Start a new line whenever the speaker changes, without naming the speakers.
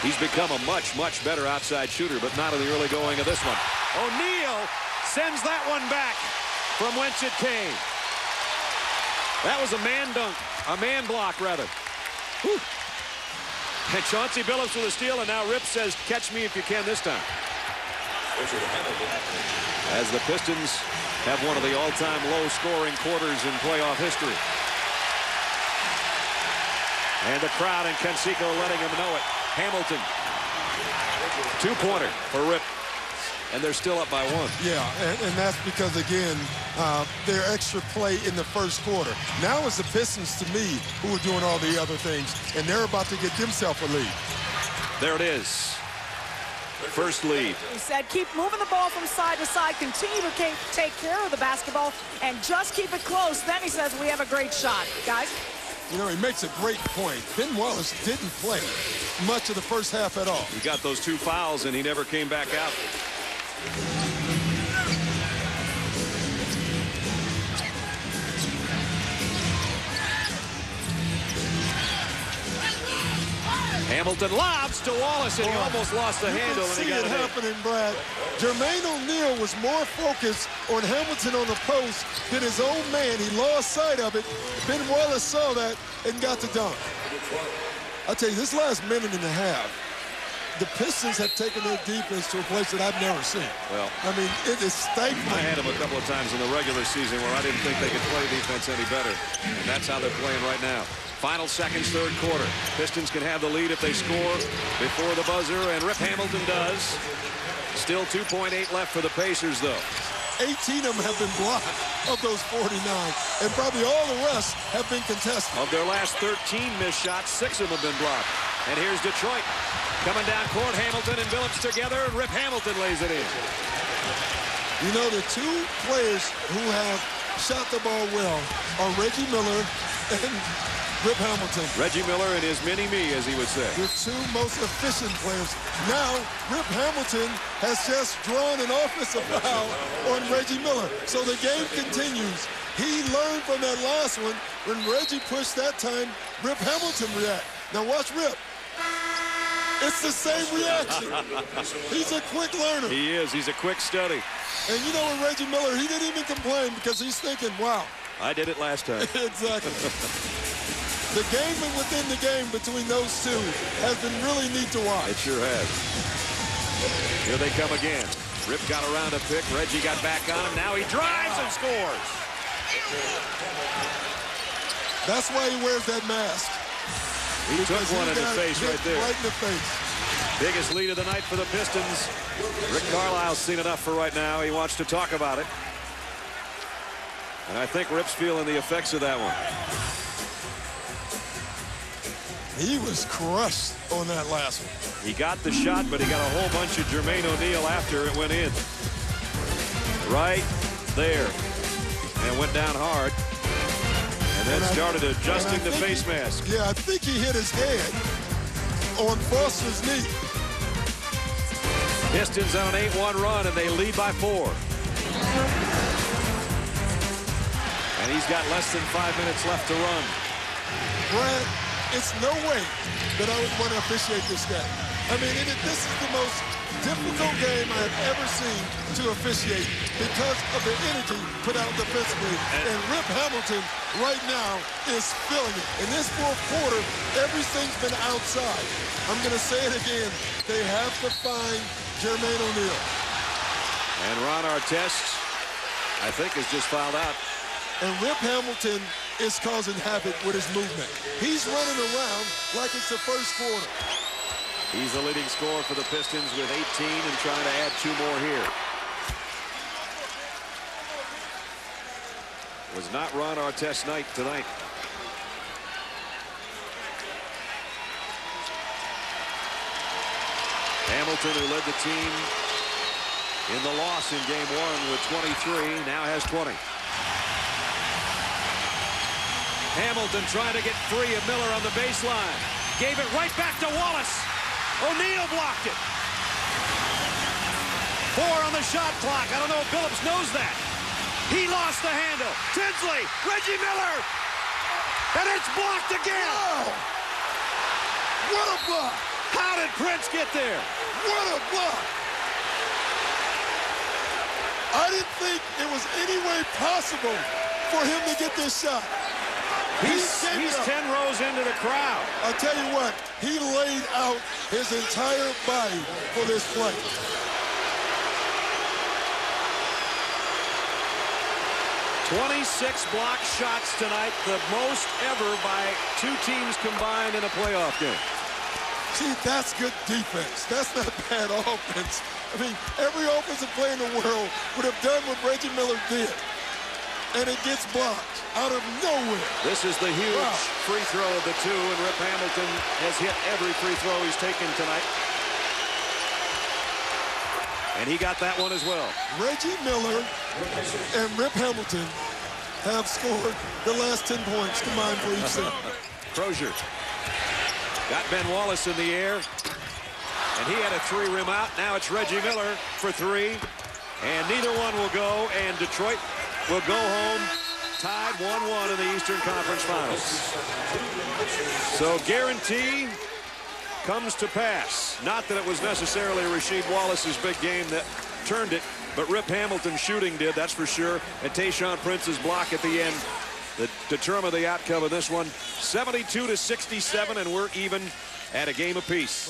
He's become a much, much better outside shooter, but not in the early going of this one. O'Neal sends that one back from whence it came. That was a man dunk, a man block, rather. Whew. And Chauncey Billups with a steal, and now Rip says, catch me if you can this time. As the Pistons have one of the all-time low-scoring quarters in playoff history. And the crowd in Conseco letting him know it. Hamilton, two-pointer for Rip. And they're still up by one.
Yeah, and that's because, again, their extra play in the first quarter. Now it's the Pistons, to me, who are doing all the other things, and they're about to get themselves a lead.
There it is. First lead.
He said keep moving the ball from side to side, continue to take care of the basketball, and just keep it close. Then he says we have a great shot. Guys?
You know, he makes a great point. Ben Wallace didn't play much of the first half at all.
He got those 2 fouls, and he never came back out. Hamilton lobs to Wallace, and he almost lost the handle.
You can see it happening, Brad. Jermaine O'Neal was more focused on Hamilton on the post than his own man. He lost sight of it. Ben Wallace saw that and got the dunk. I'll tell you, this last minute and a half, the Pistons have taken their defense to a place that I've never seen.
Well,
I mean, it is stifling.
I had them a couple of times in the regular season where I didn't think they could play defense any better. And that's how they're playing right now. Final seconds, third quarter. Pistons can have the lead if they score before the buzzer, and Rip Hamilton does. Still 2.8 left for the Pacers, though.
18 of them have been blocked of those 49, and probably all the rest have been contested.
Of their last 13 missed shots, 6 of them have been blocked. And here's Detroit. Coming down court, Hamilton and Billups together, and Rip Hamilton lays it in.
You know, the two players who have shot the ball well are Reggie Miller and Rip Hamilton.
Reggie Miller and his mini-me, as he would say.
The two most efficient players. Now, Rip Hamilton has just drawn an offensive foul on Reggie Miller. So the game continues. He learned from that last one. When Reggie pushed that time, Rip Hamilton react. Now watch Rip. It's the same reaction. He's a quick learner.
He is. He's a quick study.
And you know what, Reggie Miller, he didn't even complain because he's thinking, wow.
I did it last time.
Exactly. The game and within the game between those two has been really neat to watch.
It sure has. Here they come again. Rip got around a pick. Reggie got back on him. Now he drives and scores.
That's why he wears that mask.
He took one in the face right there.
Right in the face.
Biggest lead of the night for the Pistons. Rick Carlisle's seen enough for right now. He wants to talk about it. And I think Rip's feeling the effects of that one.
He was crushed on that last one.
He got the shot, but he got a whole bunch of Jermaine O'Neal after it went in. Right there. And went down hard. And then started adjusting the face mask.
Yeah, I think he hit his head on Foster's knee.
Pistons on an 8-1 run, and they lead by 4. And he's got less than 5 minutes left to run.
Brad, it's no way that I would want to officiate this game. I mean, this is the most difficult game I have ever seen to officiate because of the energy put out defensively. And Rip Hamilton right now is feeling it. In this fourth quarter, everything's been outside. I'm going to say it again. They have to find Jermaine O'Neal.
And Ron Artest, I think, is just fouled out.
And Rip Hamilton is causing havoc with his movement. He's running around like it's the first quarter.
He's the leading scorer for the Pistons with 18 and trying to add 2 more here. Was not Ron Artest's night tonight. Hamilton, who led the team in the loss in game 1 with 23, now has 20. Hamilton trying to get free of Miller on the baseline. Gave it right back to Wallace. O'Neal blocked it. 4 on the shot clock. I don't know if Billups knows that. He lost the handle. Tinsley, Reggie Miller. And it's blocked again.
Wow. What a block.
How did Prince get there?
What a block! I didn't think it was any way possible for him to get this shot.
He's 10 rows into the crowd.
I'll tell you what, he laid out his entire body for this play.
"26 block shots tonight, the most ever by two teams combined in a playoff game."
See, that's good defense. That's not bad offense. I mean, every offensive player in the world would have done what Reggie Miller did. And it gets blocked out of nowhere.
This is the huge free throw of the two, and Rip Hamilton has hit every free throw he's taken tonight. And he got that one as well.
Reggie Miller and Rip Hamilton have scored the last 10 points combined for each team.
Crozier got Ben Wallace in the air, and he had a three rim out. Now it's Reggie Miller for three, and neither one will go, and Detroit will go home tied 1-1 in the Eastern Conference Finals. So guarantee comes to pass. Not that it was necessarily Rasheed Wallace's big game that turned it, but Rip Hamilton's shooting did, that's for sure. And Tayshaun Prince's block at the end that determined the outcome of this one. 72-67, and we're even at a game apiece.